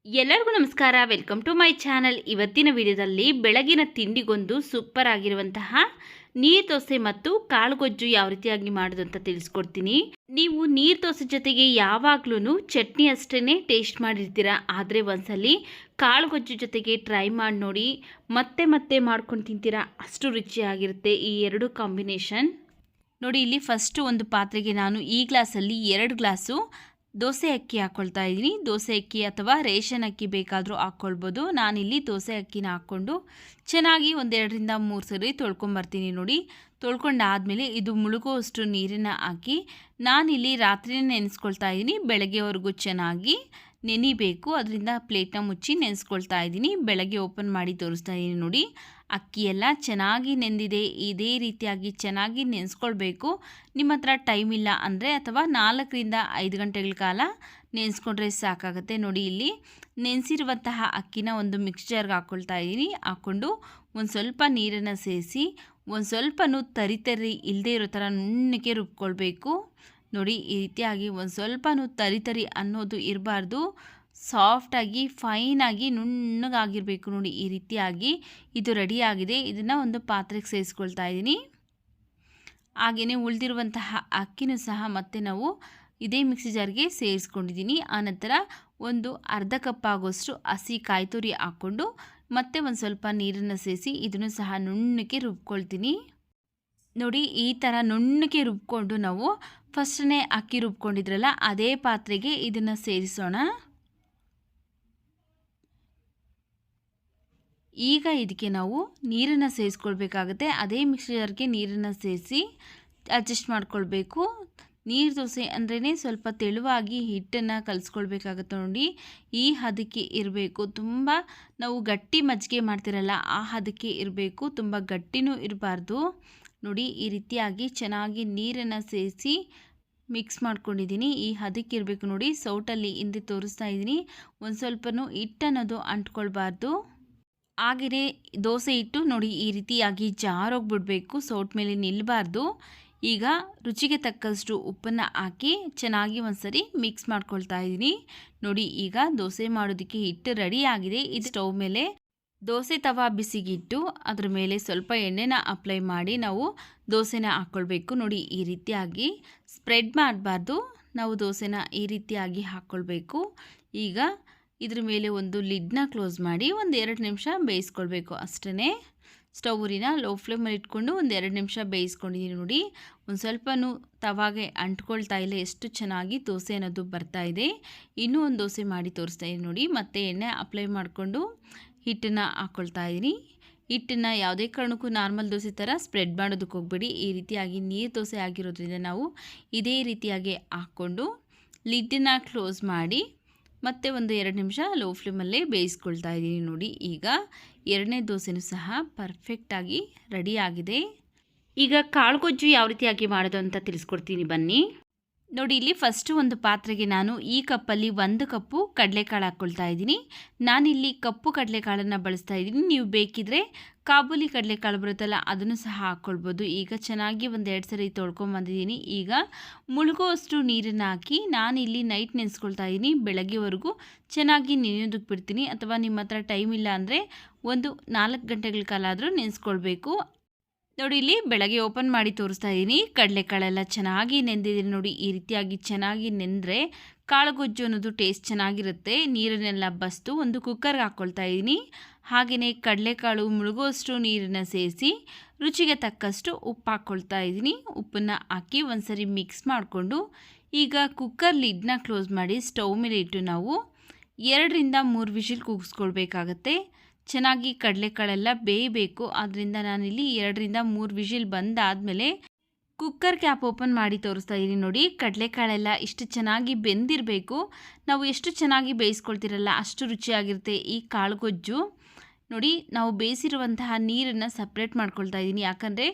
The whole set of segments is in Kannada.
ಎಲ್ಲರಿಗೂ ನಮಸ್ಕಾರ. Welcome to my channel. ಇವತ್ತಿನ ವಿಡಿಯೋದಲ್ಲಿ ಬೆಳಗಿನ ತಿಂಡಿಗೊಂದು ಸೂಪರ್ ಆಗಿರುವಂತಹ ನೀರು ದೋಸೆ ಮತ್ತು ಕಾಳುಗೊಜ್ಜು ಯಾವ ರೀತಿಯಾಗಿ ಮಾಡೋದು ಅಂತ ತಿಳಿಸ್ಕೊಡ್ತೀನಿ. ನೀವು ನೀರು ದೋಸೆ ಜೊತೆಗೆ ಯಾವಾಗ್ಲೂ ಚಟ್ನಿ ಅಷ್ಟೇ ಟೇಸ್ಟ್ ಮಾಡಿರ್ತೀರ, ಆದರೆ ಒಂದ್ಸಲಿ ಕಾಳುಗೊಜ್ಜು ಜೊತೆಗೆ ಟ್ರೈ ಮಾಡಿ ನೋಡಿ, ಮತ್ತೆ ಮತ್ತೆ ಮಾಡ್ಕೊಂಡು ತಿಂತೀರಾ, ಅಷ್ಟು ರುಚಿಯಾಗಿರುತ್ತೆ ಈ ಎರಡು ಕಾಂಬಿನೇಷನ್. ನೋಡಿ, ಇಲ್ಲಿ ಫಸ್ಟು ಒಂದು ಪಾತ್ರೆಗೆ ನಾನು ಈ ಗ್ಲಾಸಲ್ಲಿ 2 ಗ್ಲಾಸು ದೋಸೆ ಅಕ್ಕಿ ಹಾಕ್ಕೊಳ್ತಾ ಇದ್ದೀನಿ. ದೋಸೆ ಅಕ್ಕಿ ಅಥವಾ ರೇಷನ್ ಅಕ್ಕಿ ಬೇಕಾದರೂ ಹಾಕ್ಕೊಳ್ಬೋದು. ನಾನಿಲ್ಲಿ ದೋಸೆ ಅಕ್ಕಿನ ಹಾಕ್ಕೊಂಡು ಚೆನ್ನಾಗಿ 1-2 ರಿಂದ 3 ಸರಿ ತೊಳ್ಕೊಂಬರ್ತೀನಿ. ನೋಡಿ, ತೊಳ್ಕೊಂಡಾದಮೇಲೆ ಇದು ಮುಳುಗುವಷ್ಟು ನೀರನ್ನು ಹಾಕಿ ನಾನಿಲ್ಲಿ ರಾತ್ರಿನೇ ನೆನೆಸ್ಕೊಳ್ತಾ ಇದ್ದೀನಿ. ಬೆಳಗ್ಗೆವರೆಗೂ ಚೆನ್ನಾಗಿ ನೆನಿಬೇಕು, ಅದರಿಂದ ಪ್ಲೇಟ್ನ ಮುಚ್ಚಿ ನೆನೆಸ್ಕೊಳ್ತಾ ಇದ್ದೀನಿ. ಬೆಳಗ್ಗೆ ಓಪನ್ ಮಾಡಿ ತೋರಿಸ್ತಾ ಇದ್ದೀನಿ. ನೋಡಿ, ಅಕ್ಕಿ ಎಲ್ಲ ಚೆನ್ನಾಗಿ ನೆಂದಿದೆ. ಇದೇ ರೀತಿಯಾಗಿ ಚೆನ್ನಾಗಿ ನೆನೆಸ್ಕೊಳ್ಬೇಕು. ನಿಮ್ಮ ಹತ್ರ ಟೈಮ್ ಇಲ್ಲ ಅಂದರೆ ಅಥವಾ 4 ರಿಂದ 5 ಗಂಟೆಗಳ ಕಾಲ ನೆನೆಸ್ಕೊಂಡ್ರೆ ಸಾಕಾಗುತ್ತೆ. ನೋಡಿ, ಇಲ್ಲಿ ನೆನೆಸಿರುವಂತಹ ಅಕ್ಕಿನ ಒಂದು ಮಿಕ್ಸ್ಚರ್ಗೆ ಹಾಕ್ಕೊಳ್ತಾ ಇದ್ದೀನಿ. ಹಾಕ್ಕೊಂಡು ಒಂದು ಸ್ವಲ್ಪ ನೀರನ್ನು ಸೇರಿಸಿ ಒಂದು ಸ್ವಲ್ಪನೂ ತರಿ ಇಲ್ಲದೇ ಇರೋ ಥರ ನುಣ್ಣಗೆ ರುಬ್ಕೊಳ್ಬೇಕು. ನೋಡಿ, ಈ ರೀತಿಯಾಗಿ ಒಂದು ಸ್ವಲ್ಪನೂ ತರಿ ಅನ್ನೋದು ಇರಬಾರ್ದು. ಸಾಫ್ಟಾಗಿ ಫೈನಾಗಿ ನುಣ್ಣಗಾಗಿರಬೇಕು. ನೋಡಿ, ಈ ರೀತಿಯಾಗಿ ಇದು ರೆಡಿಯಾಗಿದೆ. ಇದನ್ನು ಒಂದು ಪಾತ್ರೆಗೆ ಸೇರಿಸ್ಕೊಳ್ತಾ ಇದ್ದೀನಿ. ಹಾಗೆಯೇ ಉಳಿದಿರುವಂತಹ ಅಕ್ಕಿನೂ ಸಹ ಮತ್ತೆ ನಾವು ಇದೇ ಮಿಕ್ಸಿ ಜಾರ್ಗೆ ಸೇರಿಸ್ಕೊಂಡಿದ್ದೀನಿ. ಆನಂತರ ಒಂದು ಅರ್ಧ ಕಪ್ ಆಗೋಷ್ಟು ಹಸಿ ಕಾಯಿ ತುರಿ ಹಾಕ್ಕೊಂಡು ಮತ್ತೆ ಒಂದು ಸ್ವಲ್ಪ ನೀರನ್ನು ಸೇರಿಸಿ ಇದನ್ನು ಸಹ ನುಣ್ಣಗೆ ರುಬ್ಕೊಳ್ತೀನಿ. ನೋಡಿ, ಈ ಥರ ನುಣ್ಣಗೆ ರುಬ್ಕೊಂಡು ನಾವು ಫಸ್ಟೇ ಅಕ್ಕಿ ರುಬ್ಕೊಂಡಿದ್ರಲ್ಲ ಅದೇ ಪಾತ್ರೆಗೆ ಇದನ್ನು ಸೇರಿಸೋಣ. ಈಗ ಇದಕ್ಕೆ ನಾವು ನೀರನ್ನು ಸೇರಿಸ್ಕೊಳ್ಬೇಕಾಗುತ್ತೆ. ಅದೇ ಮಿಕ್ಸಿ ಜಾರ್ಗೆ ನೀರನ್ನು ಸೇರಿಸಿ ಅಡ್ಜಸ್ಟ್ ಮಾಡ್ಕೊಳ್ಬೇಕು. ನೀರು ದೋಸೆ ಅಂದ್ರೇ ಸ್ವಲ್ಪ ತೆಳುವಾಗಿ ಹಿಟ್ಟನ್ನು ಕಲಿಸ್ಕೊಳ್ಬೇಕಾಗುತ್ತೆ. ನೋಡಿ, ಈ ಹದಕ್ಕೆ ಇರಬೇಕು. ತುಂಬ ನಾವು ಗಟ್ಟಿ ಮಜ್ಜಿಗೆ ಮಾಡ್ತಿರಲ್ಲ ಆ ಹದಕ್ಕೆ ಇರಬೇಕು, ತುಂಬ ಗಟ್ಟಿನೂ ಇರಬಾರ್ದು. ನೋಡಿ, ಈ ರೀತಿಯಾಗಿ ಚೆನ್ನಾಗಿ ನೀರನ್ನು ಸೇರಿಸಿ ಮಿಕ್ಸ್ ಮಾಡ್ಕೊಂಡಿದ್ದೀನಿ. ಈ ಹದಕ್ಕೆ ಇರಬೇಕು. ನೋಡಿ, ಸೌಟಲ್ಲಿ ಹಿಂದೆ ತೋರಿಸ್ತಾ ಇದ್ದೀನಿ. ಒಂದು ಸ್ವಲ್ಪನೂ ಹಿಟ್ಟನ್ನೋದು ಅಂಟ್ಕೊಳ್ಬಾರ್ದು. ಹಾಗೆಯೇ ದೋಸೆ ಹಿಟ್ಟು ನೋಡಿ ಈ ರೀತಿಯಾಗಿ ಜಾರೋಗ್ಬಿಡಬೇಕು, ಸೌಟ್ ಮೇಲೆ ನಿಲ್ಲಬಾರ್ದು. ಈಗ ರುಚಿಗೆ ತಕ್ಕಷ್ಟು ಉಪ್ಪನ್ನು ಹಾಕಿ ಚೆನ್ನಾಗಿ ಒಂದ್ಸರಿ ಮಿಕ್ಸ್ ಮಾಡ್ಕೊಳ್ತಾ ಇದ್ದೀನಿ. ನೋಡಿ, ಈಗ ದೋಸೆ ಮಾಡೋದಕ್ಕೆ ಹಿಟ್ಟು ರೆಡಿ ಆಗಿದೆ. ಇದು ಸ್ಟವ್ ಮೇಲೆ ದೋಸೆ ತವಾ ಬಿಸಿಗಿಟ್ಟು ಅದ್ರ ಮೇಲೆ ಸ್ವಲ್ಪ ಎಣ್ಣೆನ ಅಪ್ಲೈ ಮಾಡಿ ನಾವು ದೋಸೆನ ಹಾಕ್ಕೊಳ್ಬೇಕು. ನೋಡಿ, ಈ ರೀತಿಯಾಗಿ ಸ್ಪ್ರೆಡ್ ಮಾಡಬಾರ್ದು, ನಾವು ದೋಸೆನ ಈ ರೀತಿಯಾಗಿ ಹಾಕ್ಕೊಳ್ಬೇಕು. ಈಗ ಇದ್ರ ಮೇಲೆ ಒಂದು ಲಿಡ್ನ ಕ್ಲೋಸ್ ಮಾಡಿ 1-2 ನಿಮಿಷ ಬೇಯಿಸ್ಕೊಳ್ಬೇಕು ಅಷ್ಟೇ. ಸ್ಟವ್ ಉರಿನ ಲೋ ಫ್ಲೇಮಲ್ಲಿ ಇಟ್ಕೊಂಡು 1-2 ನಿಮಿಷ ಬೇಯಿಸ್ಕೊಂಡಿದ್ದೀನಿ. ನೋಡಿ, ಒಂದು ಸ್ವಲ್ಪನೂ ತವಾಗೆ ಅಂಟ್ಕೊಳ್ತಾ ಇಲ್ಲ, ಎಷ್ಟು ಚೆನ್ನಾಗಿ ದೋಸೆ ಅನ್ನೋದು ಬರ್ತಾ ಇದೆ. ಇನ್ನೂ ಒಂದು ದೋಸೆ ಮಾಡಿ ತೋರಿಸ್ತಾ ಇದ್ದೀನಿ. ನೋಡಿ, ಮತ್ತೆ ಎಣ್ಣೆ ಅಪ್ಲೈ ಮಾಡಿಕೊಂಡು ಹಿಟ್ಟನ್ನು ಹಾಕ್ಕೊಳ್ತಾ ಇದ್ದೀನಿ. ಹಿಟ್ಟನ್ನು ಯಾವುದೇ ಕಾರಣಕ್ಕೂ ನಾರ್ಮಲ್ ದೋಸೆ ಥರ ಸ್ಪ್ರೆಡ್ ಮಾಡೋದಕ್ಕೆ ಹೋಗಬೇಡಿ. ಈ ರೀತಿಯಾಗಿ ನೀರು ದೋಸೆ ಆಗಿರೋದ್ರಿಂದ ನಾವು ಇದೇ ರೀತಿಯಾಗಿ ಹಾಕ್ಕೊಂಡು ಲಿಡ್ಡನ್ನ ಕ್ಲೋಸ್ ಮಾಡಿ ಮತ್ತೆ 1-2 ನಿಮಿಷ ಲೋ ಫ್ಲೇಮಲ್ಲೇ ಬೇಯಿಸ್ಕೊಳ್ತಾ ಇದ್ದೀನಿ. ನೋಡಿ, ಈಗ 2ನೇ ದೋಸೆನೂ ಸಹ ಪರ್ಫೆಕ್ಟಾಗಿ ರೆಡಿ ಆಗಿದೆ. ಈಗ ಕಾಳುಗೊಜ್ಜು ಯಾವ ರೀತಿಯಾಗಿ ಮಾಡೋದು ಅಂತ ತಿಳಿಸ್ಕೊಡ್ತೀನಿ ಬನ್ನಿ. ನೋಡಿ, ಇಲ್ಲಿ ಫಸ್ಟು ಒಂದು ಪಾತ್ರೆಗೆ ನಾನು ಈ ಕಪ್ಪಲ್ಲಿ 1 ಕಪ್ಪು ಕಡಲೆಕಾಳು ಹಾಕ್ಕೊಳ್ತಾ ಇದ್ದೀನಿ. ನಾನಿಲ್ಲಿ ಕಪ್ಪು ಕಡಲೆಕಾಳನ್ನು ಬಳಸ್ತಾ ಇದ್ದೀನಿ. ನೀವು ಬೇಕಿದ್ರೆ ಕಾಬೂಲಿ ಕಡಲೆಕಾಳು ಬರುತ್ತಲ್ಲ ಅದನ್ನು ಸಹ ಹಾಕ್ಕೊಳ್ಬೋದು. ಈಗ ಚೆನ್ನಾಗಿ 1-2 ಸರಿ ತೊಳ್ಕೊಂಬಂದಿದ್ದೀನಿ. ಈಗ ಮುಳುಗುವಷ್ಟು ನೀರನ್ನು ಹಾಕಿ ನಾನಿಲ್ಲಿ ನೈಟ್ ನೆನೆಸ್ಕೊಳ್ತಾ ಇದ್ದೀನಿ. ಬೆಳಗ್ಗೆವರೆಗೂ ಚೆನ್ನಾಗಿ ನೆನೆಯೋದಕ್ಕೆ ಬಿಡ್ತೀನಿ. ಅಥವಾ ನಿಮ್ಮ ಹತ್ರ ಟೈಮ್ ಇಲ್ಲ ಅಂದರೆ ಒಂದು 4 ಗಂಟೆಗಳ ಕಾಲ ಆದರೂ ನೆನೆಸ್ಕೊಳ್ಬೇಕು. ನೋಡಿ, ಇಲ್ಲಿ ಬೆಳಗ್ಗೆ ಓಪನ್ ಮಾಡಿ ತೋರಿಸ್ತಾ ಇದ್ದೀನಿ. ಕಡಲೆಕಾಳೆಲ್ಲ ಚೆನ್ನಾಗಿ ನೆಂದಿದೆ. ನೋಡಿ, ಈ ರೀತಿಯಾಗಿ ಚೆನ್ನಾಗಿ ನೆಂದರೆ ಕಾಳುಗೊಜ್ಜು ಅನ್ನೋದು ಟೇಸ್ಟ್ ಚೆನ್ನಾಗಿರುತ್ತೆ. ನೀರನ್ನೆಲ್ಲ ಬಸ್ತು ಒಂದು ಕುಕ್ಕರ್ಗೆ ಹಾಕ್ಕೊಳ್ತಾ ಇದ್ದೀನಿ. ಹಾಗೆಯೇ ಕಡಲೆಕಾಳು ಮುಳುಗುವಷ್ಟು ನೀರನ್ನು ಸೇರಿಸಿ ರುಚಿಗೆ ತಕ್ಕಷ್ಟು ಉಪ್ಪು ಹಾಕ್ಕೊಳ್ತಾ ಇದ್ದೀನಿ. ಉಪ್ಪನ್ನು ಹಾಕಿ ಒಂದ್ಸರಿ ಮಿಕ್ಸ್ ಮಾಡಿಕೊಂಡು ಈಗ ಕುಕ್ಕರ್ ಲಿಡ್ನ ಕ್ಲೋಸ್ ಮಾಡಿ ಸ್ಟವ್ ಮೇಲೆ ಇಟ್ಟು ನಾವು 2 ರಿಂದ 3 ವಿಷಿಲ್ ಕೂಗಿಸ್ಕೊಳ್ಬೇಕಾಗತ್ತೆ. ಚೆನ್ನಾಗಿ ಕಡಲೆಕಾಳೆಲ್ಲ ಬೇಯಬೇಕು. ಆದ್ದರಿಂದ ನಾನಿಲ್ಲಿ 2 ರಿಂದ 3 ವಿಷಿಲ್ ಬಂದಾದಮೇಲೆ ಕುಕ್ಕರ್ ಕ್ಯಾಪ್ ಓಪನ್ ಮಾಡಿ ತೋರಿಸ್ತಾ ಇದ್ದೀನಿ. ನೋಡಿ, ಕಡಲೆಕಾಳೆಲ್ಲ ಇಷ್ಟು ಚೆನ್ನಾಗಿ ಬೆಂದಿರಬೇಕು. ನಾವು ಎಷ್ಟು ಚೆನ್ನಾಗಿ ಬೇಯಿಸ್ಕೊಳ್ತಿರಲ್ಲ ಅಷ್ಟು ರುಚಿಯಾಗಿರುತ್ತೆ ಈ ಕಾಳುಗೊಜ್ಜು. ನೋಡಿ, ನಾವು ಬೇಯಿಸಿರುವಂತಹ ನೀರನ್ನು ಸಪ್ರೇಟ್ ಮಾಡ್ಕೊಳ್ತಾ ಇದ್ದೀನಿ. ಯಾಕಂದರೆ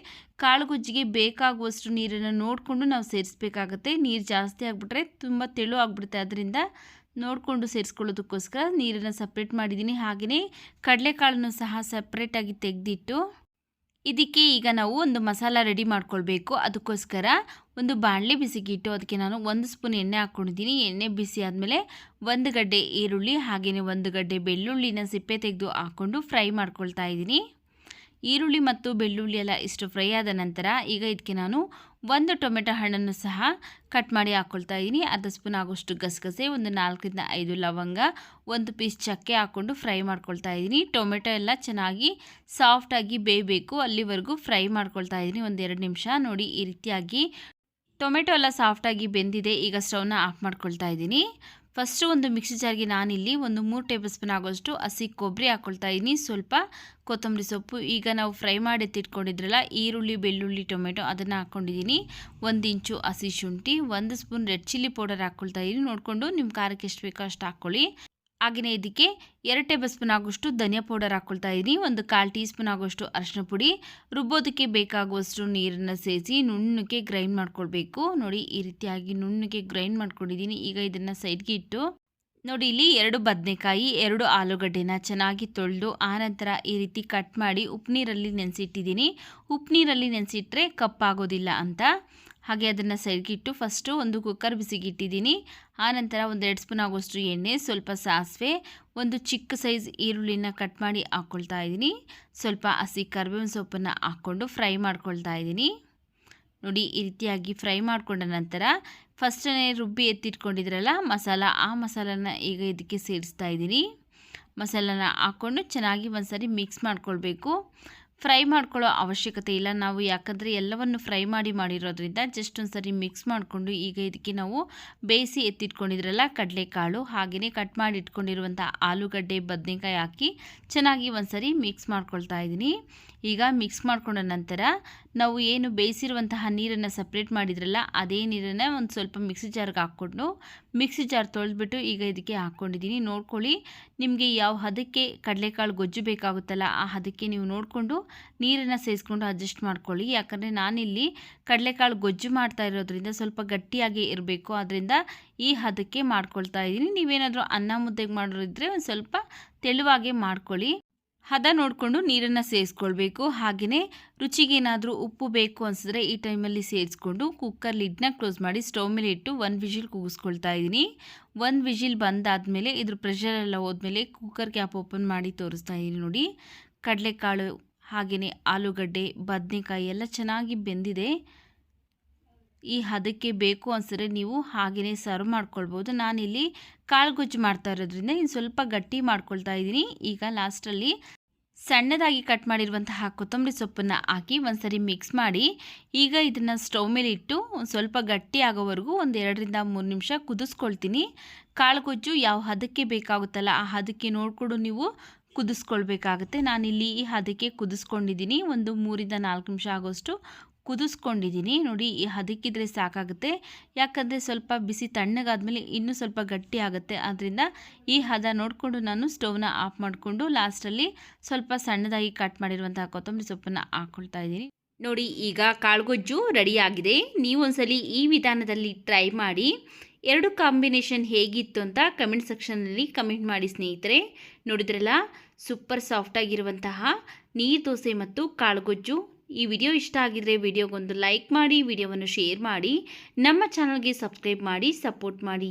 ಕಾಳುಗೊಜ್ಜಿಗೆ ಬೇಕಾಗುವಷ್ಟು ನೀರನ್ನು ನೋಡಿಕೊಂಡು ನಾವು ಸೇರಿಸ್ಬೇಕಾಗತ್ತೆ. ನೀರು ಜಾಸ್ತಿ ಆಗಿಬಿಟ್ರೆ ತುಂಬ ತೆಳು ಆಗಿಬಿಡುತ್ತೆ. ಅದರಿಂದ ನೋಡಿಕೊಂಡು ಸೇರಿಸ್ಕೊಳ್ಳೋದಕ್ಕೋಸ್ಕರ ನೀರನ್ನು ಸಪ್ರೇಟ್ ಮಾಡಿದ್ದೀನಿ. ಹಾಗೆಯೇ ಕಡಲೆಕಾಳನ್ನು ಸಹ ಸಪ್ರೇಟಾಗಿ ತೆಗೆದಿಟ್ಟು ಇದಕ್ಕೆ ಈಗ ನಾವು ಒಂದು ಮಸಾಲ ರೆಡಿ ಮಾಡ್ಕೊಳ್ಬೇಕು. ಅದಕ್ಕೋಸ್ಕರ ಒಂದು ಬಾಣಲೆ ಬಿಸಿಗಿಟ್ಟು ಅದಕ್ಕೆ ನಾನು 1 ಸ್ಪೂನ್ ಎಣ್ಣೆ ಹಾಕ್ಕೊಂಡಿದ್ದೀನಿ. ಎಣ್ಣೆ ಬಿಸಿ ಆದಮೇಲೆ 1 ಗಡ್ಡೆ ಈರುಳ್ಳಿ ಹಾಗೆಯೇ 1 ಗಡ್ಡೆ ಬೆಳ್ಳುಳ್ಳಿನ ಸಿಪ್ಪೆ ತೆಗೆದು ಹಾಕ್ಕೊಂಡು ಫ್ರೈ ಮಾಡ್ಕೊಳ್ತಾ ಇದ್ದೀನಿ. ಈರುಳ್ಳಿ ಮತ್ತು ಬೆಳ್ಳುಳ್ಳಿ ಎಲ್ಲ ಇಷ್ಟು ಫ್ರೈ ಆದ ನಂತರ ಈಗ ಇದಕ್ಕೆ ನಾನು 1 ಟೊಮೆಟೊ ಹಣ್ಣನ್ನು ಸಹ ಕಟ್ ಮಾಡಿ ಹಾಕ್ಕೊಳ್ತಾ ಇದ್ದೀನಿ. ಅರ್ಧ ಸ್ಪೂನ್ ಆಗೋಷ್ಟು ಗಸಗಸೆ, ಒಂದು 4 ರಿಂದ 5 ಲವಂಗ, 1 ಪೀಸ್ ಚಕ್ಕೆ ಹಾಕ್ಕೊಂಡು ಫ್ರೈ ಮಾಡ್ಕೊಳ್ತಾ ಇದ್ದೀನಿ. ಟೊಮೆಟೊ ಎಲ್ಲ ಚೆನ್ನಾಗಿ ಸಾಫ್ಟಾಗಿ ಬೇಯಬೇಕು, ಅಲ್ಲಿವರೆಗೂ ಫ್ರೈ ಮಾಡ್ಕೊಳ್ತಾ ಇದ್ದೀನಿ 1-2 ನಿಮಿಷ. ನೋಡಿ ಈ ರೀತಿಯಾಗಿ ಟೊಮೆಟೊ ಎಲ್ಲ ಸಾಫ್ಟಾಗಿ ಬೆಂದಿದೆ. ಈಗ ಸ್ಟವ್ನ ಆಫ್ ಮಾಡ್ಕೊಳ್ತಾ ಇದ್ದೀನಿ. ಫಸ್ಟು ಒಂದು ಮಿಕ್ಸಿ ಜಾರ್ಗೆ ನಾನಿಲ್ಲಿ ಒಂದು 3 ಟೇಬಲ್ ಸ್ಪೂನ್ ಆಗೋಷ್ಟು ಹಸಿ ಕೊಬ್ಬರಿ ಹಾಕ್ಕೊಳ್ತಾ ಇದ್ದೀನಿ, ಸ್ವಲ್ಪ ಕೊತ್ತಂಬರಿ ಸೊಪ್ಪು, ಈಗ ನಾವು ಫ್ರೈ ಮಾಡಿ ಎತ್ತಿಟ್ಕೊಂಡಿದ್ರಲ್ಲ ಈರುಳ್ಳಿ, ಬೆಳ್ಳುಳ್ಳಿ, ಟೊಮೆಟೊ ಅದನ್ನು ಹಾಕ್ಕೊಂಡಿದ್ದೀನಿ. 1 ಇಂಚು ಹಸಿ ಶುಂಠಿ, 1 ಸ್ಪೂನ್ ರೆಡ್ ಚಿಲ್ಲಿ ಪೌಡರ್ ಹಾಕ್ಕೊಳ್ತಾ ಇದ್ದೀನಿ. ನೋಡಿಕೊಂಡು ನಿಮ್ಮ ಖಾರಕ್ಕೆ ಎಷ್ಟು ಬೇಕೋ ಅಷ್ಟು ಹಾಕ್ಕೊಳ್ಳಿ. ಹಾಗೆಯೇ ಇದಕ್ಕೆ 2 ಟೇಬಲ್ ಸ್ಪೂನ್ ಆಗೋಷ್ಟು ಧನಿಯಾ ಪೌಡರ್ ಹಾಕ್ಕೊಳ್ತಾ ಇದ್ದೀನಿ. 1/4 ಟೀ ಸ್ಪೂನ್ ಆಗೋಷ್ಟು ಅರಿಶಿನ ಪುಡಿ, ರುಬ್ಬೋದಕ್ಕೆ ಬೇಕಾಗುವಷ್ಟು ನೀರನ್ನು ಸೇರಿಸಿ ನುಣ್ಣಗೆ ಗ್ರೈಂಡ್ ಮಾಡ್ಕೊಳ್ಬೇಕು. ನೋಡಿ ಈ ರೀತಿಯಾಗಿ ನುಣ್ಣಗೆ ಗ್ರೈಂಡ್ ಮಾಡ್ಕೊಂಡಿದ್ದೀನಿ. ಈಗ ಇದನ್ನು ಸೈಡ್ಗೆ ಇಟ್ಟು ನೋಡಿ ಇಲ್ಲಿ 2 ಬದನೆಕಾಯಿ, 2 ಆಲೂಗಡ್ಡೆನ ಚೆನ್ನಾಗಿ ತೊಳೆದು ಆನಂತರ ಈ ರೀತಿ ಕಟ್ ಮಾಡಿ ಉಪ್ಪು ನೀರಲ್ಲಿ ನೆನೆಸಿಟ್ಟಿದ್ದೀನಿ. ಉಪ್ಪು ನೀರಲ್ಲಿ ನೆನೆಸಿಟ್ರೆ ಕಪ್ಪಾಗೋದಿಲ್ಲ ಅಂತ. ಹಾಗೆ ಅದನ್ನು ಸೈಡ್ಗಿಟ್ಟು ಫಸ್ಟು ಒಂದು ಕುಕ್ಕರ್ ಬಿಸಿಗಿಟ್ಟಿದ್ದೀನಿ. ಆನಂತರ 1-2 ಸ್ಪೂನ್ ಆಗೋಷ್ಟು ಎಣ್ಣೆ, ಸ್ವಲ್ಪ ಸಾಸಿವೆ, ಒಂದು ಚಿಕ್ಕ ಸೈಜ್ ಈರುಳ್ಳಿನ ಕಟ್ ಮಾಡಿ ಹಾಕ್ಕೊಳ್ತಾ ಇದ್ದೀನಿ. ಸ್ವಲ್ಪ ಹಸಿ ಕರಿಬೇವಿನ ಸೊಪ್ಪನ್ನು ಹಾಕ್ಕೊಂಡು ಫ್ರೈ ಮಾಡ್ಕೊಳ್ತಾ ಇದ್ದೀನಿ. ನೋಡಿ ಈ ರೀತಿಯಾಗಿ ಫ್ರೈ ಮಾಡಿಕೊಂಡ ನಂತರ ಫಸ್ಟನೇ ರುಬ್ಬಿ ಎತ್ತಿಟ್ಕೊಂಡಿದ್ರಲ್ಲ ಮಸಾಲ, ಆ ಮಸಾಲನ ಈಗ ಇದಕ್ಕೆ ಸೇರಿಸ್ತಾ ಇದ್ದೀನಿ. ಮಸಾಲನ ಹಾಕ್ಕೊಂಡು ಚೆನ್ನಾಗಿ ಒಂದ್ಸರಿ ಮಿಕ್ಸ್ ಮಾಡ್ಕೊಳ್ಬೇಕು. ಫ್ರೈ ಮಾಡ್ಕೊಳ್ಳೋ ಅವಶ್ಯಕತೆ ಇಲ್ಲ ನಾವು, ಯಾಕಂದರೆ ಎಲ್ಲವನ್ನು ಫ್ರೈ ಮಾಡಿರೋದ್ರಿಂದ ಜಸ್ಟ್ ಒಂದು ಸರಿ ಮಿಕ್ಸ್ ಮಾಡಿಕೊಂಡು ಈಗ ಇದಕ್ಕೆ ನಾವು ಬೇಯಿಸಿ ಎತ್ತಿಟ್ಕೊಂಡಿದ್ರಲ್ಲ ಕಡಲೆಕಾಳು ಹಾಗೆಯೇ ಕಟ್ ಮಾಡಿ ಇಟ್ಕೊಂಡಿರುವಂಥ ಆಲೂಗಡ್ಡೆ, ಬದನೆಕಾಯಿ ಹಾಕಿ ಚೆನ್ನಾಗಿ ಒಂದು ಸರಿ ಮಿಕ್ಸ್ ಮಾಡ್ಕೊಳ್ತಾ ಇದ್ದೀನಿ. ಈಗ ಮಿಕ್ಸ್ ಮಾಡ್ಕೊಂಡ ನಂತರ ನಾವು ಏನು ಬೇಯಿಸಿರುವಂತಹ ನೀರನ್ನು ಸಪ್ರೇಟ್ ಮಾಡಿದ್ರಲ್ಲ ಅದೇ ನೀರನ್ನು ಒಂದು ಸ್ವಲ್ಪ ಮಿಕ್ಸಿ ಜಾರ್ಗೆ ಹಾಕ್ಕೊಂಡು ಮಿಕ್ಸಿ ಜಾರ್ ತೊಳೆದ್ಬಿಟ್ಟು ಈಗ ಇದಕ್ಕೆ ಹಾಕ್ಕೊಂಡಿದ್ದೀನಿ. ನೋಡ್ಕೊಳ್ಳಿ, ನಿಮಗೆ ಯಾವ ಹದಕ್ಕೆ ಕಡಲೆಕಾಳು ಗೊಜ್ಜು ಬೇಕಾಗುತ್ತಲ್ಲ ಆ ಹದಕ್ಕೆ ನೀವು ನೋಡಿಕೊಂಡು ನೀರನ್ನು ಸೇರಿಸ್ಕೊಂಡು ಅಡ್ಜಸ್ಟ್ ಮಾಡ್ಕೊಳ್ಳಿ. ಯಾಕಂದರೆ ನಾನಿಲ್ಲಿ ಕಡಲೆಕಾಳು ಗೊಜ್ಜು ಮಾಡ್ತಾ ಇರೋದ್ರಿಂದ ಸ್ವಲ್ಪ ಗಟ್ಟಿಯಾಗಿ ಇರಬೇಕು, ಅದರಿಂದ ಈ ಹದಕ್ಕೆ ಮಾಡ್ಕೊಳ್ತಾ ಇದ್ದೀನಿ. ನೀವೇನಾದರೂ ಅನ್ನ ಮುದ್ದೆಗೆ ಮಾಡೋರಿದ್ದರೆ ಒಂದು ಸ್ವಲ್ಪ ತೆಳುವಾಗೆ ಮಾಡ್ಕೊಳ್ಳಿ. ಹದ ನೋಡಿಕೊಂಡು ನೀರನ್ನು ಸೇರಿಸ್ಕೊಳ್ಬೇಕು. ಹಾಗೆಯೇ ರುಚಿಗೇನಾದರೂ ಉಪ್ಪು ಬೇಕು ಅನಿಸಿದ್ರೆ ಈ ಟೈಮಲ್ಲಿ ಸೇರಿಸ್ಕೊಂಡು ಕುಕ್ಕರ್ ಲಿಡ್ನ ಕ್ಲೋಸ್ ಮಾಡಿ ಸ್ಟವ್ ಮೇಲೆ ಇಟ್ಟು 1 ವಿಷಿಲ್ ಕೂಗಿಸ್ಕೊಳ್ತಾ ಇದ್ದೀನಿ. 1 ವಿಷಿಲ್ ಬಂದಾದಮೇಲೆ ಇದ್ರ ಪ್ರೆಷರ್ ಎಲ್ಲ ಹೋದ್ಮೇಲೆ ಕುಕ್ಕರ್ ಕ್ಯಾಪ್ ಓಪನ್ ಮಾಡಿ ತೋರಿಸ್ತಾ ಇದ್ದೀನಿ. ನೋಡಿ ಕಡಲೆಕಾಳು ಹಾಗೆಯೇ ಆಲೂಗಡ್ಡೆ, ಬದನೆಕಾಯಿ ಎಲ್ಲ ಚೆನ್ನಾಗಿ ಬೆಂದಿದೆ. ಈ ಹದಕ್ಕೆ ಬೇಕು ಅನಿಸಿದ್ರೆ ನೀವು ಹಾಗೆಯೇ ಸರ್ವ್ ಮಾಡ್ಕೊಳ್ಬೋದು. ನಾನಿಲ್ಲಿ ಕಾಳು ಗೊಜ್ಜು ಮಾಡ್ತಾ ಇರೋದ್ರಿಂದ ಇನ್ನು ಸ್ವಲ್ಪ ಗಟ್ಟಿ ಮಾಡ್ಕೊಳ್ತಾ ಇದ್ದೀನಿ. ಈಗ ಲಾಸ್ಟಲ್ಲಿ ಸಣ್ಣದಾಗಿ ಕಟ್ ಮಾಡಿರುವಂತಹ ಕೊತ್ತಂಬರಿ ಸೊಪ್ಪನ್ನು ಹಾಕಿ ಒಂದ್ಸರಿ ಮಿಕ್ಸ್ ಮಾಡಿ ಈಗ ಇದನ್ನು ಸ್ಟವ್ ಮೇಲೆ ಇಟ್ಟು ಒಂದು ಸ್ವಲ್ಪ ಗಟ್ಟಿ ಆಗೋವರೆಗೂ 1-2 ರಿಂದ 3 ನಿಮಿಷ ಕುದಿಸ್ಕೊಳ್ತೀನಿ. ಕಾಳು ಗೊಜ್ಜು ಯಾವ ಹದಕ್ಕೆ ಬೇಕಾಗುತ್ತಲ್ಲ ಆ ಹದಕ್ಕೆ ನೋಡಿಕೊಂಡು ನೀವು ಕುದಿಸ್ಕೊಳ್ಬೇಕಾಗುತ್ತೆ. ನಾನಿಲ್ಲಿ ಈ ಹದಕ್ಕೆ ಕುದಿಸ್ಕೊಂಡಿದ್ದೀನಿ. ಒಂದು 3 ರಿಂದ 4 ನಿಮಿಷ ಆಗೋಷ್ಟು ಕುದಿಸ್ಕೊಂಡಿದ್ದೀನಿ. ನೋಡಿ ಈ ಹದಕ್ಕಿದ್ರೆ ಸಾಕಾಗುತ್ತೆ, ಯಾಕಂದರೆ ಸ್ವಲ್ಪ ಬಿಸಿ ತಣ್ಣಗಾದ್ಮೇಲೆ ಇನ್ನೂ ಸ್ವಲ್ಪ ಗಟ್ಟಿ ಆಗುತ್ತೆ. ಆದ್ದರಿಂದ ಈ ಹದ ನೋಡಿಕೊಂಡು ನಾನು ಸ್ಟವ್ನ ಆಫ್ ಮಾಡಿಕೊಂಡು ಲಾಸ್ಟಲ್ಲಿ ಸ್ವಲ್ಪ ಸಣ್ಣದಾಗಿ ಕಟ್ ಮಾಡಿರುವಂತಹ ಕೊತ್ತಂಬರಿ ಸೊಪ್ಪನ್ನು ಹಾಕ್ಕೊಳ್ತಾ ಇದ್ದೀನಿ. ನೋಡಿ ಈಗ ಕಾಳುಗೊಜ್ಜು ರೆಡಿಯಾಗಿದೆ. ನೀವು ಒಂದ್ಸಲಿ ಈ ವಿಧಾನದಲ್ಲಿ ಟ್ರೈ ಮಾಡಿ 2 ಕಾಂಬಿನೇಷನ್ ಹೇಗಿತ್ತು ಅಂತ ಕಮೆಂಟ್ ಸೆಕ್ಷನಲ್ಲಿ ಕಮೆಂಟ್ ಮಾಡಿ ಸ್ನೇಹಿತರೆ. ನೋಡಿದ್ರಲ್ಲ, ಸೂಪರ್ ಸಾಫ್ಟಾಗಿರುವಂತಹ ನೀರು ದೋಸೆ ಮತ್ತು ಕಾಳುಗೊಜ್ಜು. ಈ ವಿಡಿಯೋ ಇಷ್ಟ ಆಗಿದ್ರೆ ವಿಡಿಯೋಗೊಂದು ಲೈಕ್ ಮಾಡಿ, ವಿಡಿಯೋವನ್ನು ಶೇರ್ ಮಾಡಿ, ನಮ್ಮ ಚಾನಲ್ಗೆ ಸಬ್ಸ್ಕ್ರೈಬ್ ಮಾಡಿ ಸಪೋರ್ಟ್ ಮಾಡಿ.